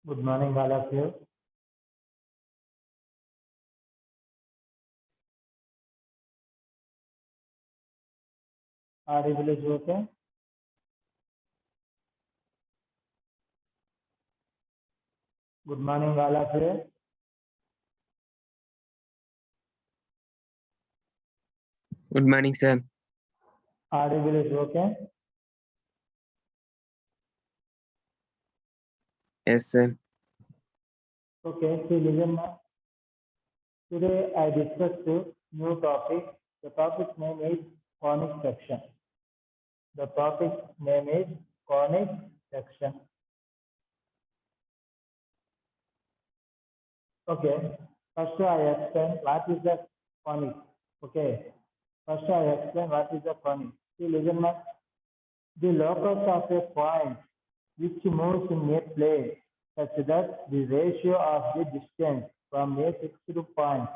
Good morning, all of you. Audible is okay? Good morning, all of you. Good morning, sir. Audible is okay? Yes, sir. Okay, so listen now. Today I discussed a new topic. The topic name is conic section. The topic name is conic section. Okay, first I explain what is the conic. Okay, first I explain what is the conic. See, listen now. The locus of a point which moves in a plane such that the ratio of the distance from a fixed point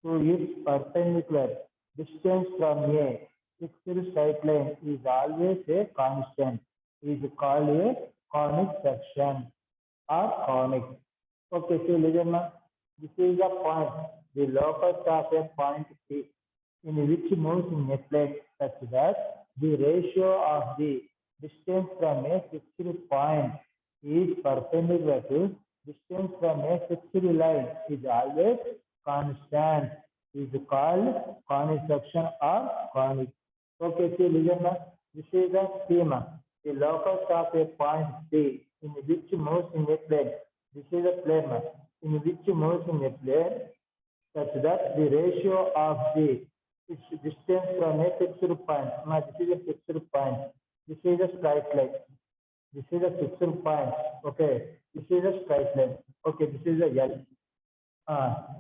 to its perpendicular distance from a fixed straight line is always a constant is called a conic section or conic. Okay, so listen now. This is the point, the locus of a point P in which moves in a plane such that the ratio of the distance from a fixed point is perpendicular to distance from a fixed line is always constant is called conic section or conic. Okay, so listen now. This is the schema. The locus of a point P in which moves in a plane. This is a plane in which moves in a plane such that the ratio of the distance from a fixed point. Now, this is a fixed point. This is a straight line. This is a fixed point. Okay. This is a straight line. Okay. This is a L.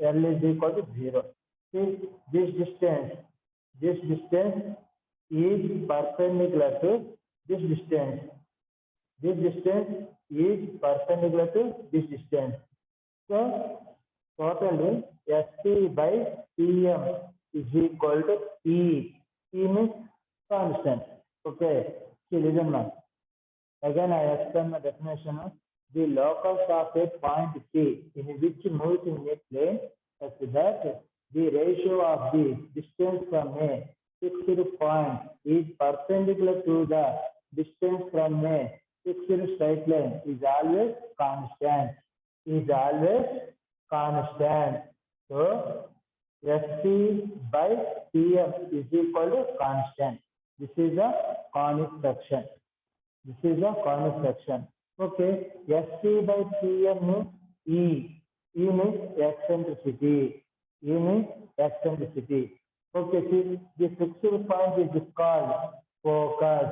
L is equal to 0. See, this distance is perpendicular to this distance. This distance is perpendicular to this distance. So, totally SP by PM is equal to E. E means constant. Okay. See, listen now. Again, I explain the definition of the locus of a point P in which moves in a plane such that the ratio of the distance from a fixed point is perpendicular to the distance from a fixed straight line is always constant. Is always constant. So, SP by PM is equal to constant. This is a conic section. This is a conic section. Okay, SP by PM means E. E means eccentricity. E means eccentricity. Okay, see, the fixed point is called focus.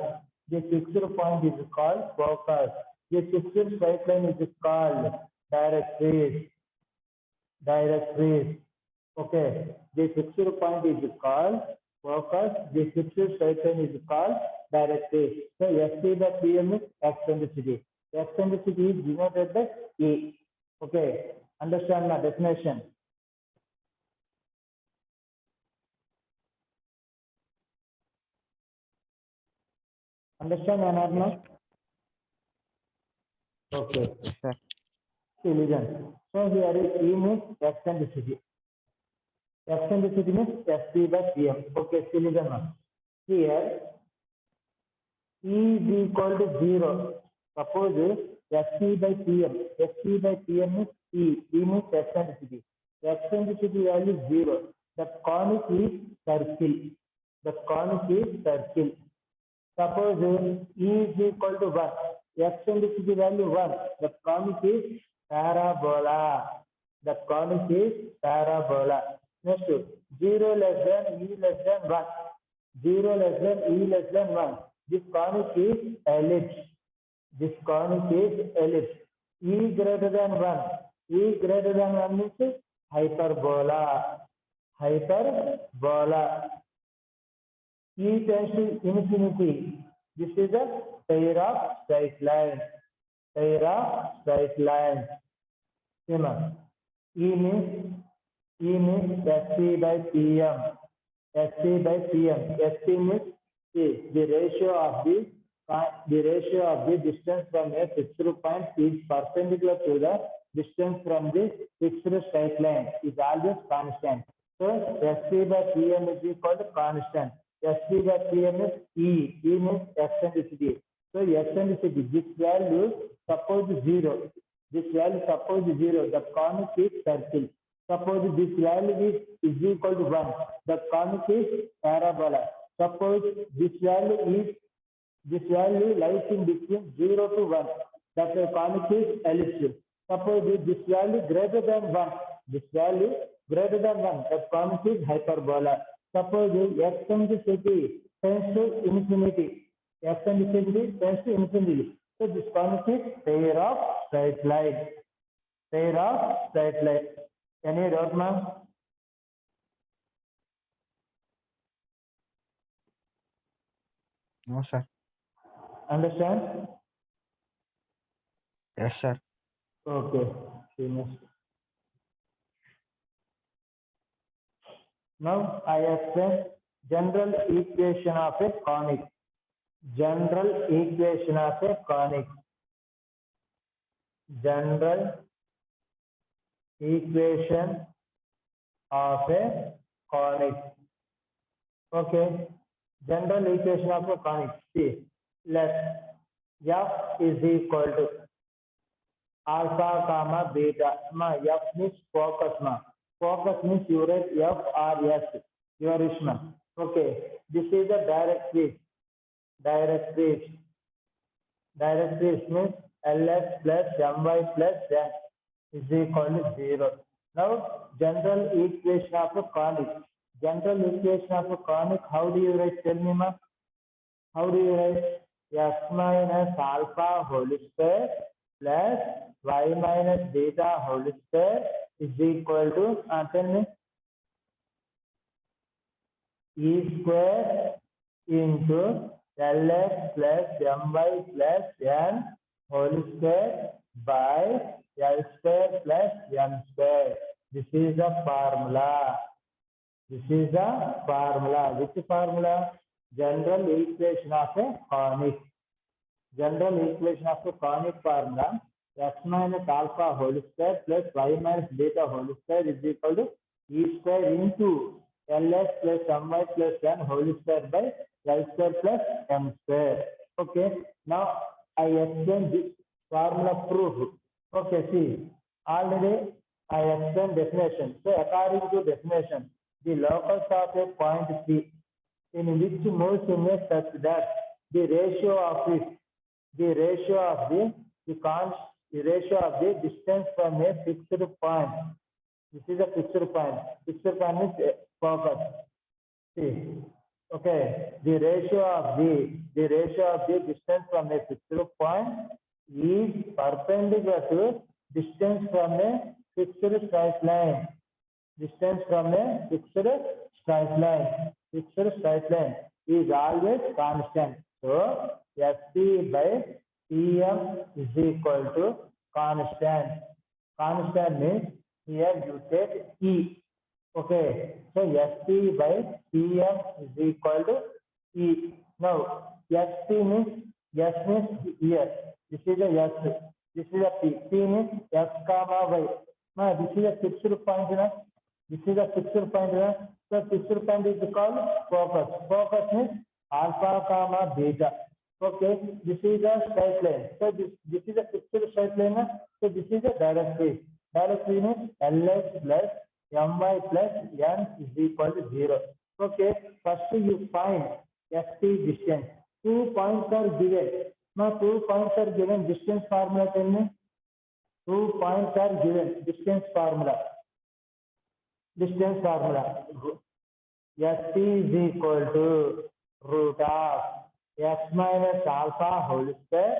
The fixed point is called focus. The fixed straight line is called directrix. Directrix. Okay, the fixed point is called focus. The fixed straight line is called directrix. So SP by PM is eccentricity. Eccentricity is denoted by E. Okay, understand my definition. Understand or not? Okay. Sir. See, listen. So here is E means eccentricity. Eccentricity means SP by PM. Okay, see, listen now. Here, E is equal to 0. Suppose SP by PM. SP by PM is E. E means eccentricity. Eccentricity value is 0. The conic is circle. The conic is circle. Suppose E is equal to 1. Eccentricity value 1. The conic is parabola. The conic is parabola. Next, 0 less than E less than 1. 0 less than E less than 1. This conic is ellipse. This conic is ellipse. E greater than 1. E greater than 1 means hyperbola. Hyperbola. E tends to infinity. This is a pair of straight lines. Pair of straight lines. E means SP by PM. SP by PM. SP means the ratio of the the ratio of the distance from a fixed point is perpendicular to the distance from the fixed straight line is always constant. So SC by PM is equal to constant. SC by PM is E. E means eccentricity. So eccentricity, this value suppose 0. This value suppose 0. The conic is circle. Suppose this value is equal to 1. The conic is parabola. Suppose this value lies in between 0 to 1. That the conic is ellipse. Suppose this value greater than 1. This value greater than 1. The conic is hyperbola. Suppose eccentricity tends to infinity. Eccentricity tends to infinity. So this conic is pair of straight line. Pair of straight line. Any doubt, ma'am? No, sir. Understand? Yes, sir. Okay. Finish. Now I explain general equation of a conic. General equation of a conic. General equation of a conic. Okay. General equation of a conic. See, let F is equal to alpha comma beta. F means focus. Focus means you write F or S. Your Ishma. Okay. This is the directrix. Directrix means Ls plus My plus N is equal to 0. Now, general equation of a conic. General equation of a conic, how do you write? Tell me, ma. How do you write? X minus alpha whole square plus Y minus beta whole square is equal to, tell me, E square into Lx plus My plus N whole square by L square plus M square. This is the formula. This is the formula. Which formula? General equation of a conic. General equation of a conic formula. X minus alpha whole square plus Y minus beta whole square is equal to E square into Ls plus My plus N whole square by L square plus M square. Okay. Now I explain this formula proof. Okay. See, already I explained definition. So according to definition, the locus of a point C in which moves in a such that the ratio of the distance from a fixed point. This is a fixed point. Fixed point is focus. See, okay. The ratio of the distance from a fixed point is perpendicular to distance from a fixed straight line. Distance from a fixed straight line. Fixed straight line is always constant. So Fc by Pm is equal to constant. Constant means here you take E. Okay. So Fc by Pm is equal to E. Now Fc means S means here. This is a S. This is a P. P means X comma Y. Now this is a fixed point. This is a fixed point. So fixed point is called focus. Focus means alpha comma beta. Okay, this is a straight line. So this is a fixed straight line. So this is a directrix. Directrix means Ls plus My plus N is equal to 0. Okay, first you find Ft distance. 2 points are given. Now 2 points are given. Distance formula tell me. 2 points are given. Distance formula. Distance formula. Ft is equal to root of X minus alpha whole square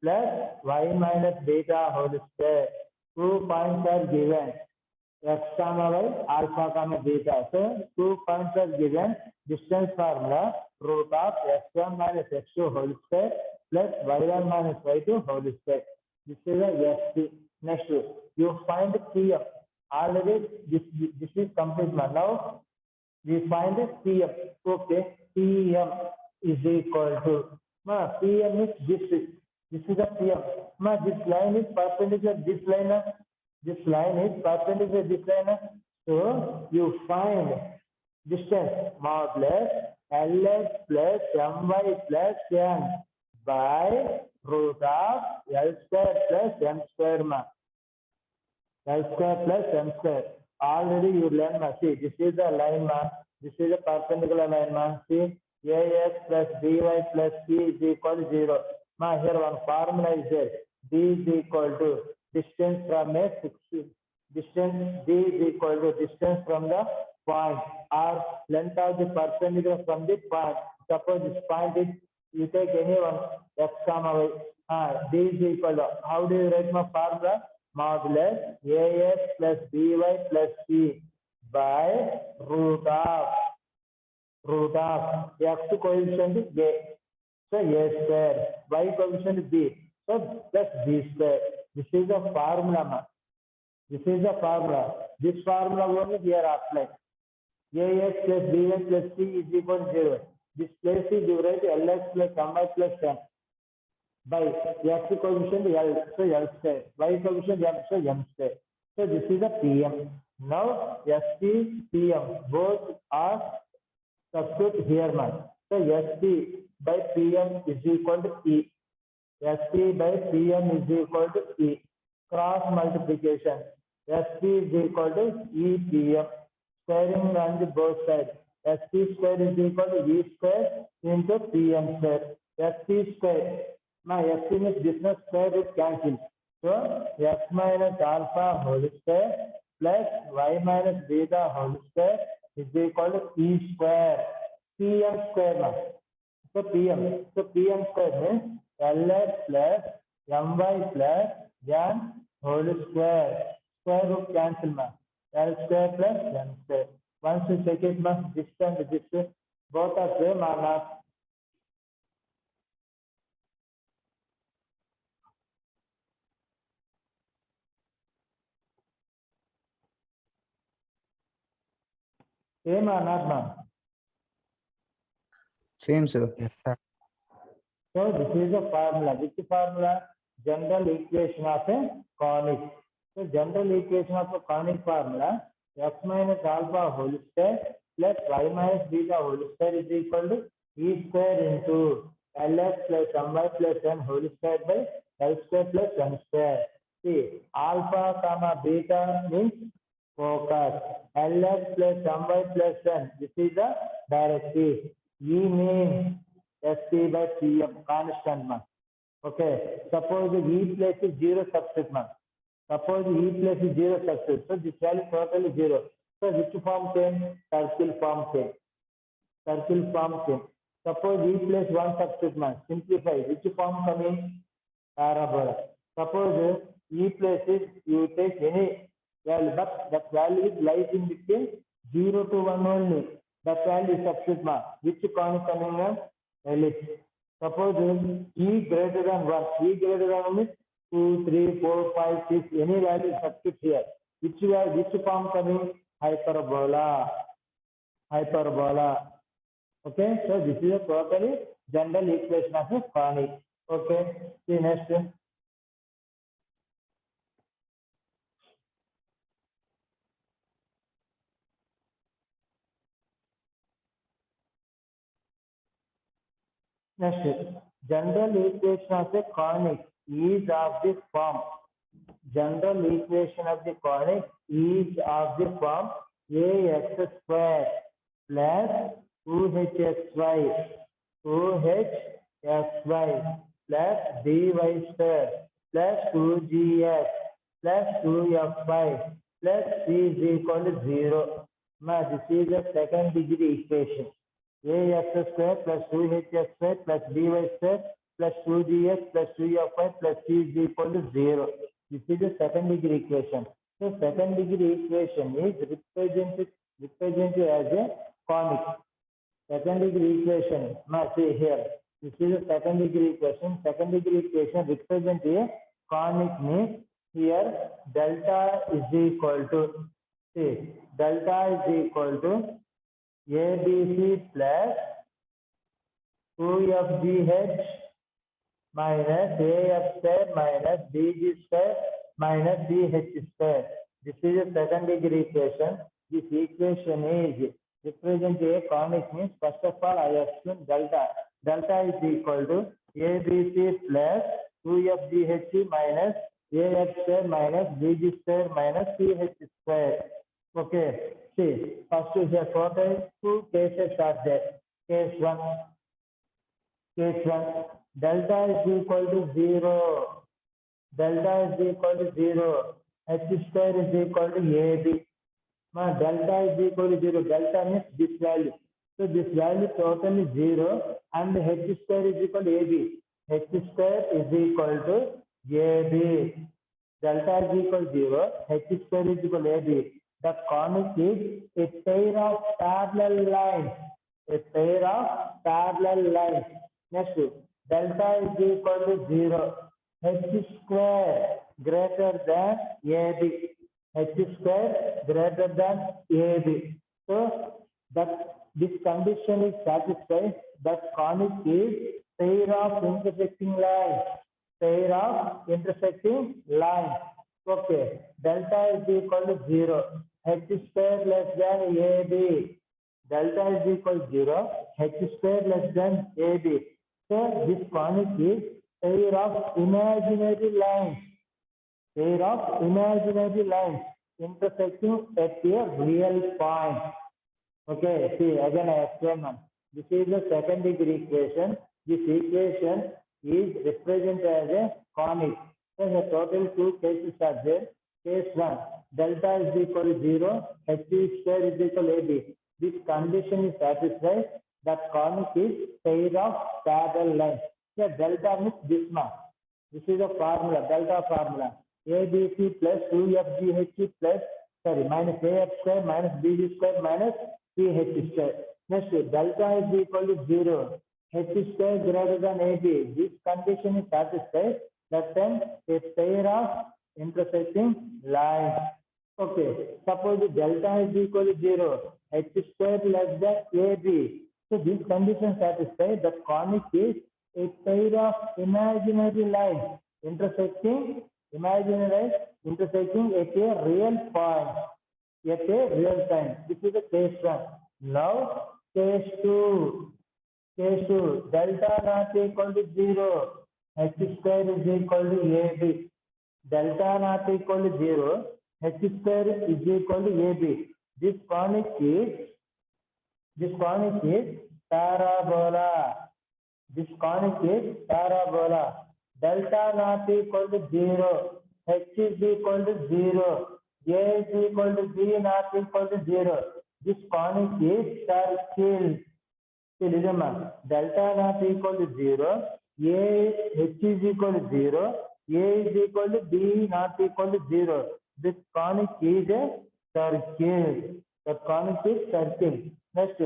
plus Y minus beta whole square. 2 points are given. X comma Y, alpha comma beta. So 2 points are given. Distance formula root of x1 minus x2 whole square plus y1 minus y2 whole square. This is a Ft. Next, you find Pm. Already this is complete. Now we find Pm. Okay, Pm is equal to PM is this is the PM. This line is perpendicular this line. This line is perpendicular this line. So you find distance modulus LS plus MY plus N by root of L square plus M square. L square plus M square. Already you learn. See, this is the line. This is a perpendicular line. See, AX plus BY plus C is equal to 0. Here one formula is there. D is equal to distance from a fixed distance. D is equal to distance from the point or length of the perpendicular from the point. Suppose this point is, you take any one x comma y. D is equal to, how do you write my formula? Modulus AX plus BY plus C by root of x coefficient is A. So A square, y coefficient is B. So plus B square. This is the formula. This is the formula. This formula only we are applying. AX plus BY plus C is equal to 0. This place is you write LX plus MY plus N by x coefficient L, so L square, y coefficient M, so M square. So this is the PM. Now ST, PM, both are substitute here. So ST by PM is equal to E. ST by PM is equal to E. Cross multiplication. ST is equal to EPM. Squaring on the both sides. ST square is equal to E square into PM square. ST square. ST means distance square is cancelled. So x minus alpha whole square plus y minus beta whole square is equal to E square. PM square. So PM. So PM square means LX plus MY plus N whole square. Square root cancel. L square plus M square. Once you check it, this and this, both are same or not? Same or not, ma'am? Same, sir. Yes, sir. So this is a formula. Which formula? General equation of a conic. So general equation of a conic formula, x minus alpha whole square plus y minus beta whole square is equal to E square into LX plus MY plus N whole square by L square plus M square. See, alpha comma beta means focus. LX plus MY plus N, this is the directive. E means ST by PM, constant. Okay, suppose E place is 0 substitute. Suppose E place is 0 substitute. So this value totally 0. So which form came? Circle form came. Circle form came. Suppose E place 1 substitute. Simplify. Which form coming? Parabola. Suppose E place is, you take any value, but that value lies in between 0 to 1 only. That value is substitute. Which conic coming? Ellipse. Suppose E greater than 1. E greater than 1 is 2, 3, 4, 5, 6. Any value substitute here. Which form coming? Hyperbola. Hyperbola. Okay. So this is a totally general equation of a conic. Okay. See next. Next, general equation of a conic is of this form. General equation of the conic is of the form ax square plus 2hxy plus dy square plus 2gx plus 2fy plus c is equal to 0. Now this is a second degree equation. Ax square plus 2hx square plus dy square plus 2gx plus 2fy plus c is equal to 0. This is the second degree equation. So second degree equation is represented as a conic. Second degree equation. Now see here. This is a second degree equation. Second degree equation represents a conic means here delta is equal to, see, delta is equal to ABC plus 2FGH minus AF square minus BG square minus BH square. This is a second degree equation. This equation is represent a conic means first of all I assume delta. Delta is equal to ABC plus 2FGH minus AF square minus BG square minus CH square. Okay. See, first is a total two cases are there. Case 1. Delta is equal to 0. Delta is equal to 0. H square is equal to AB. Now, delta is equal to 0. Delta means this value. So this value total is 0 and H square is equal to AB. H square is equal to AB. Delta is equal to 0. H square is equal to AB. The conic is a pair of parallel lines. A pair of parallel lines. Next, delta is equal to 0. H square greater than AB. H square greater than AB. So that this condition is satisfied. That conic is pair of intersecting lines. Pair of intersecting lines. Okay. Delta is equal to 0. H square less than AB. Delta is equal to 0. H square less than AB. So this conic is pair of imaginary lines. Pair of imaginary lines intersecting at a real point. Okay, see again I explain one. This is the second degree equation. This equation is represented as a conic. So the total two cases are there. Case 1, delta is equal to 0, H square is equal to AB. This condition is satisfied. That conic is pair of parallel lines. Here delta means this much. This is a formula, delta formula. ABC plus 2FGH plus, minus AF square minus BG square minus CH square. Next, delta is equal to 0. H square greater than AB. This condition is satisfied. That time a pair of intersecting lines. Okay, suppose the delta is equal to 0. H square less than AB. So this condition satisfied. The conic is a pair of imaginary lines intersecting at a real point, at a real time. This is the case 1. Now case 2. Delta not equal to 0. H square is equal to AB. Delta not equal to 0. H square is equal to AB. This conic is parabola. This conic is parabola. Delta not equal to 0. H is equal to 0. A is equal to B not equal to 0. This conic is circle. See, remember, delta not equal to 0. H is equal to 0. A is equal to B not equal to 0. This conic is a circle. The conic is circle. Next,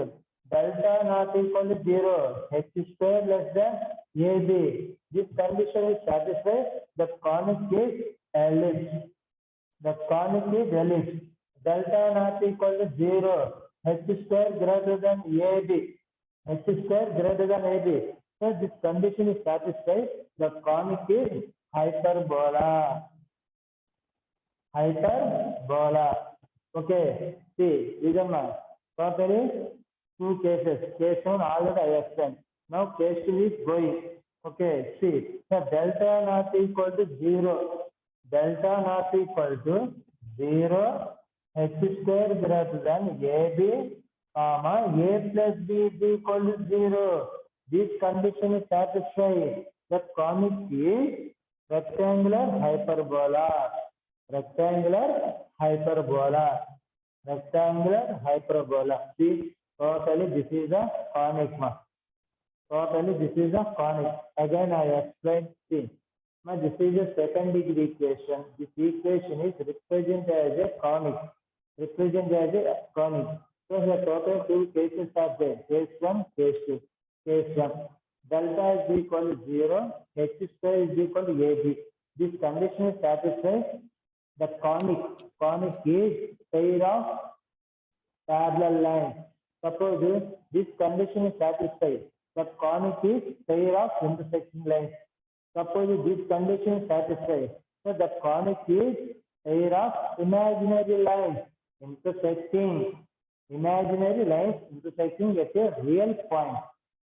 delta not equal to 0. H square less than AB. This condition is satisfied. The conic is ellipse. The conic is ellipse. Delta not equal to 0. H square greater than AB. H square greater than AB. So this condition is satisfied. The conic is hyperbola. Okay. See, remember, totally two cases. Case 1 already I explained. Now case 2 is going. Okay. See, the delta not equal to 0. Delta not equal to 0. H square greater than AB, A plus B is equal to 0. This condition is satisfied. The conic is rectangular hyperbola. See, totally this is a conic. Again I explained. See, now this is a second degree equation. This equation is represented as a conic. So the total two cases are there. Case 1, case 2. Case 1. Delta is equal to 0. H square is equal to AB. This condition is satisfied. The conic is pair of parallel lines. Suppose this condition is satisfied. that conic is pair of intersecting lines. Suppose this condition is satisfied, so the conic is pair of imaginary lines intersecting at a real point.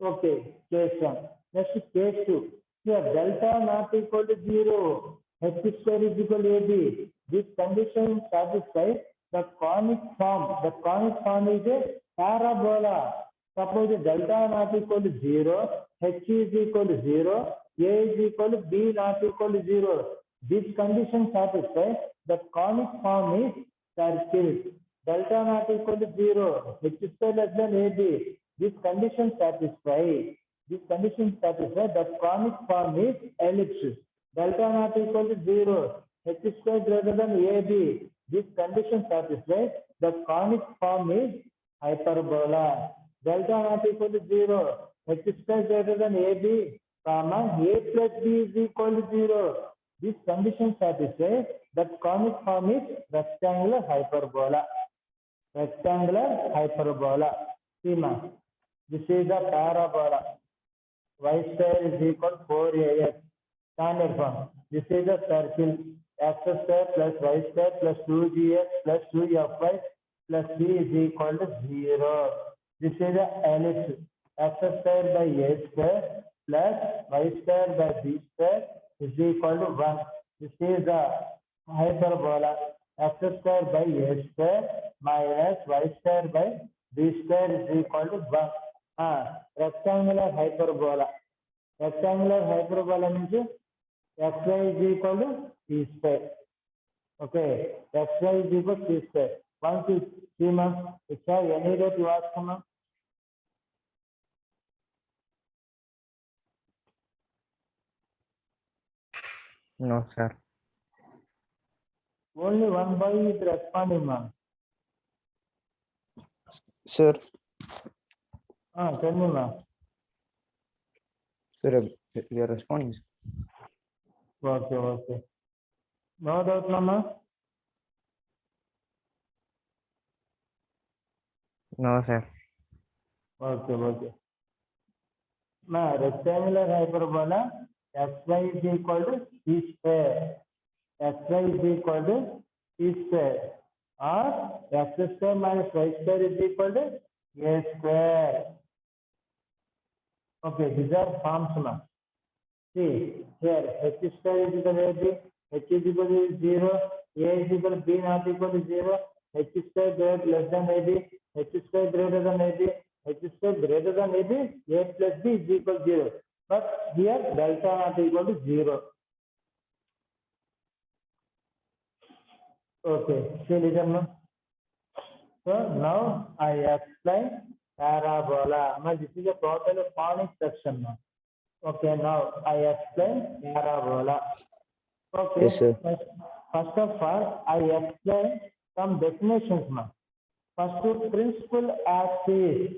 Okay, case 1. Next, case 2. Here, delta not equal to 0, h square is equal to ab. This condition satisfies the conic form. The conic form is a parabola. Suppose delta not equal to 0, h is equal to 0, a is equal to b not equal to 0. This condition satisfies the conic form is circle. Delta not equal to 0, h square less than ab. This condition satisfies that conic form is ellipse. Delta not equal to 0, h square greater than ab. This condition satisfies that conic form is hyperbola. Delta not equal to 0, h square greater than ab, comma, a plus b is equal to 0. This condition satisfies that conic form is rectangular hyperbola. See, ma, this is the parabola. Y square is equal to 4ax. Standard form. This is the circle. X square plus y square plus 2gx plus 2fy plus c is equal to 0. This is the ellipse. X square by a square plus y square by b square is equal to 1. This is the hyperbola. X square by a square minus y square by b square is equal to 1. Rectangular hyperbola. Rectangular hyperbola means xy is equal to c square. Okay, xy is equal to c square. Once you see, ma'am, if you have any doubt, you ask, ma'am. No, sir. Only one boy is responding, ma'am. Sir, Tell me, ma'am. sir, we are responding. Okay. No doubt, ma'am. No, sir. Okay. Now, rectangular hyperbola, xy is equal to c square. Xy is equal to c square. Or x square minus y square is equal to a square. Okay, these are forms, ma'am. See, here, h square is equal to ab, h is equal to 0, a is equal to b not equal to 0, h square greater less than ab, h square greater than ab, h square greater than ab, a plus b is equal to 0. But here, delta not equal to 0. Okay, see, listen, ma'am. So now I explain parabola. Now this is a total conic section, ma'am. Okay, now I explain parabola. Okay. Yes, sir. First of all, I explain some definitions, ma'am. First, principal axis.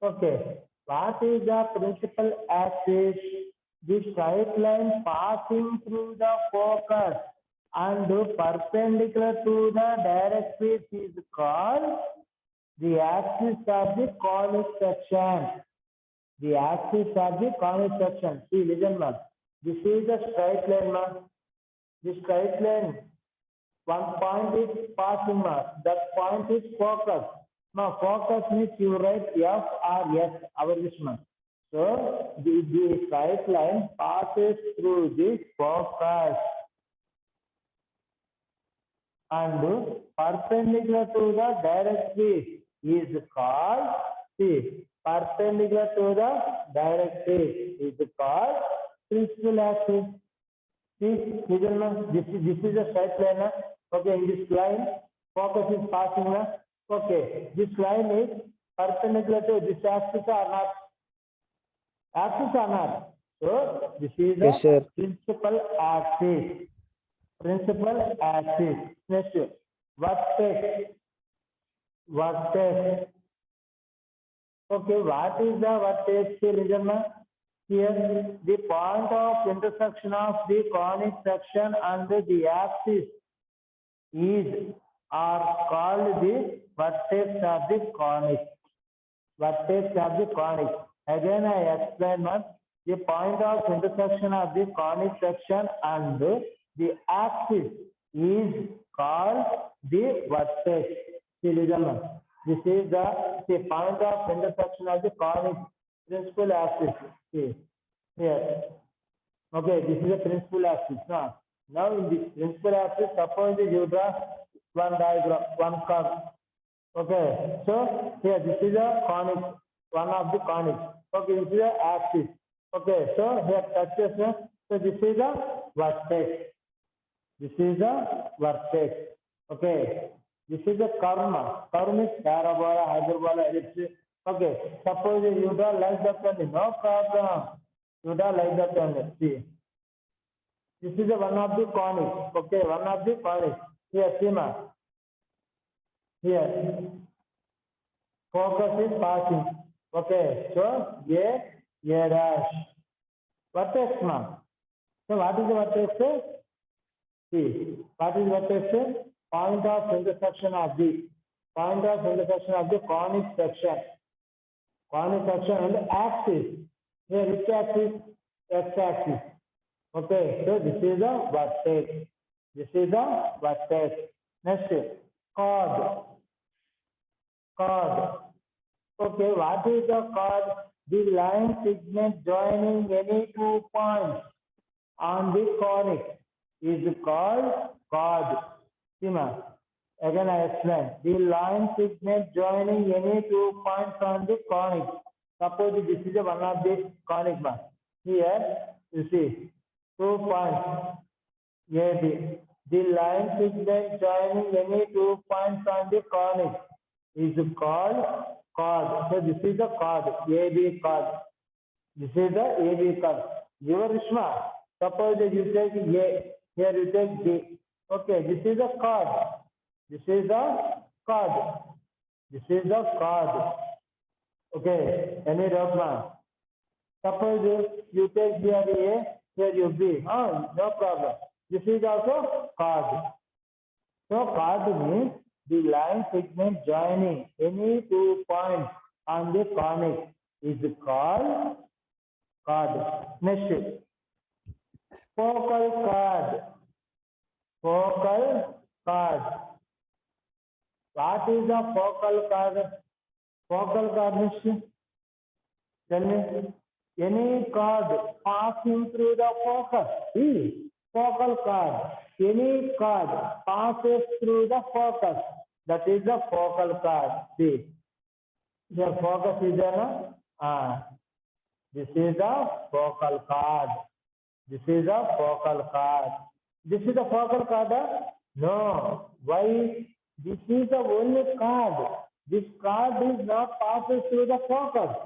Okay, what is the principal axis? The straight line passing through the focus and perpendicular to the directrix is called the axis of the conic section. See, listen, ma'am. This is the straight line, ma'am. The straight line, one point is passing, ma'am. That point is focus. Now, focus means you write F or S, our listener. So, the straight line passes through this focus and perpendicular to the directrix is called, perpendicular to the directrix is called principal axis. See, this is a straight line. Okay, in this line, focus is passing. Okay, this line is perpendicular to this axis or not? So, this is Yes, the sir. principal axis. Next, vertex. Okay, what is the vertex? Here, the point of intersection of the conic section and the axis is are called the vertex of the conic. Vertex of the conic. Again, I explain that the point of intersection of the conic section and the axis is called the vertex. See, listen, this is the point of intersection of the conic principal axis. See, here. Okay, this is the principal axis. Now in this principal axis, suppose you draw one diagram, one curve. Okay, so here this is a conic, one of the conics. Okay, this is the axis. Okay, so here touches. So this is the vertex. This is the vertex. Okay, this is the curve. Curve is parabola, hyperbola, ellipse. Okay, suppose you draw like that only, no problem. You draw like that only. See, this is the one of the conics. Okay, one of the conics. Here, see, ma. Here, focus is passing. Okay, so A dash. Vertex, ma. So what is the vertex? See, what is vertex? Point of intersection of the conic section. Conic section and the axis. Here, which axis? X-axis. Okay, so this is the vertex. This is the vertex. Next, chord. Chord. Okay, what is the chord? The line segment joining any 2 points on the conic is called chord. See, ma. Again, I explain. The line segment joining any 2 points on the conic. Suppose this is one of the conic, ma. Here, you see, 2 points. AB. The line segment joining any 2 points on the conic is called chord. So this is the chord, AB chord. This is the AB chord. Your Ishma, suppose you take A, here you take B. Okay, this is the chord. This is the chord. This is the chord. Okay, any doubt, ma? Suppose you take here A, here you B. No problem. This is also chord. So chord means the line segment joining any 2 points on the conic is called chord. Next, focal chord. Focal chord. What is the focal chord? Focal chord means, tell me, any chord passing through the focus. See, focal chord. Any chord passes through the focus. That is the focal chord. See, the focus is there. This is the focal chord. This is the focal chord. This is the focal chord? No. Why? This is the only chord. This chord is not passing through the focus.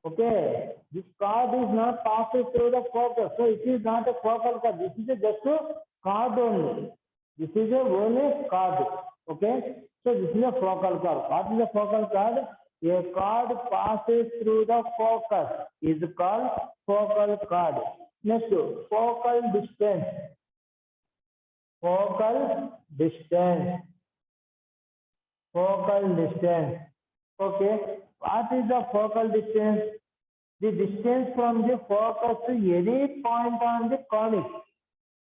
Okay. This chord is not passing through the focus. So it is not a focal chord. This is just a chord only. This is a only chord. Okay. So this is a focal chord. What is a focal chord? A chord passes through the focus is called focal chord. Next, focal distance. Focal distance. Focal distance. Okay. What is the focal distance? The distance from the focus to any point on the conic.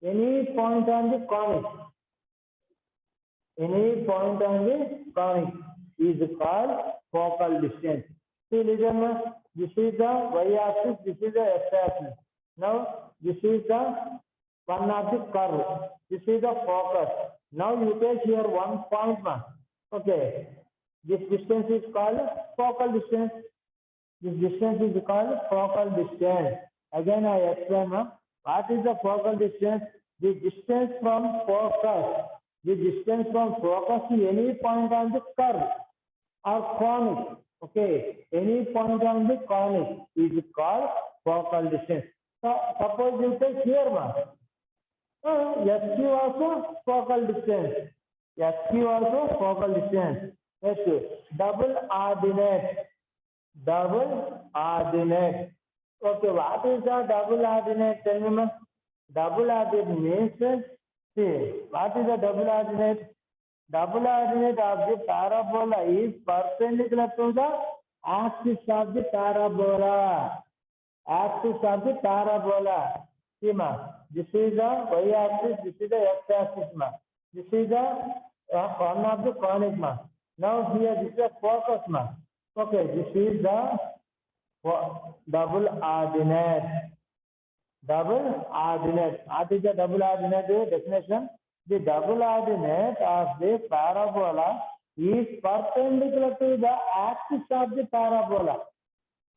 Any point on the conic. Any point on the conic is called focal distance. See, listen, this is the y-axis, this is the x-axis. Now, this is the one of the curve. This is the focus. Now, you take here 1 point, ma. Okay. This distance is called focal distance. This distance is called focal distance. Again, I explain, ma. What is the focal distance? The distance from focus. The distance from focus to any point on the curve or conic. Okay, any point on the conic is called focal distance. So suppose you take here, ma. SQ also focal distance. SQ also focal distance. Next, double ordinate. Double ordinate. Okay, what is the double ordinate? Tell me, ma. Double ordinate means See, what is the double ordinate? Double ordinate of the parabola is perpendicular to the axis of the parabola. Axis of the parabola. See, ma, this is the y-axis, this is the x-axis, ma. This is the one of the conic, ma. Now here, this is the focus, ma. Okay, this is the double ordinate. Double ordinate. What is the double ordinate definition? The double ordinate of the parabola is perpendicular to the axis of the parabola.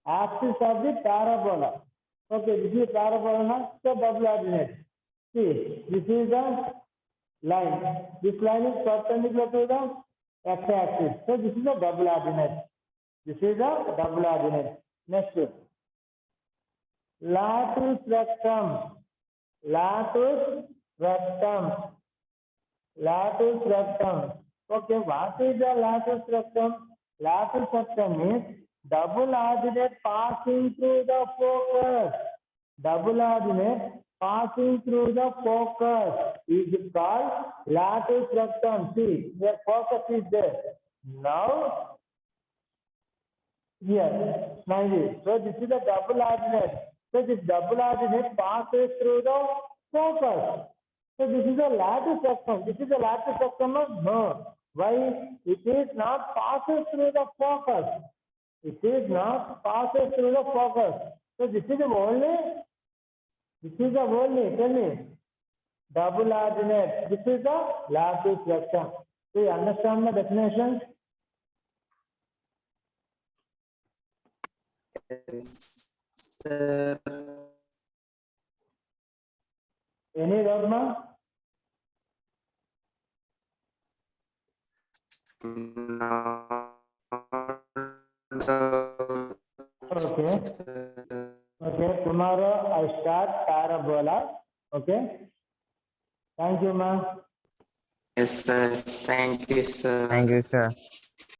Axis of the parabola. Okay, this is parabola, now, so double ordinate. See, this is the line. This line is perpendicular to the x-axis. So this is a double ordinate. This is a double ordinate. Next. Latus rectum. Latus rectum. Latus rectum. Okay, what is the latus rectum? Latus rectum is double ordinate passing through the focus. Double ordinate passing through the focus is called latus rectum. See, the focus is there. Now, here, smiley. So this is the double ordinate. So this double ordinate passes through the focus. So this is a latus rectum. This is a latus rectum? No. Why? It is not passes through the focus. It is not passes through the focus. So this is the only. Tell me. Double ordinate. This is the latus rectum. Do you understand the definition? Yes, sir. Any doubt, ma? Okay. Okay, tomorrow I start parabola. Okay. Thank you, ma. Yes, sir. Thank you, sir. Thank you, sir.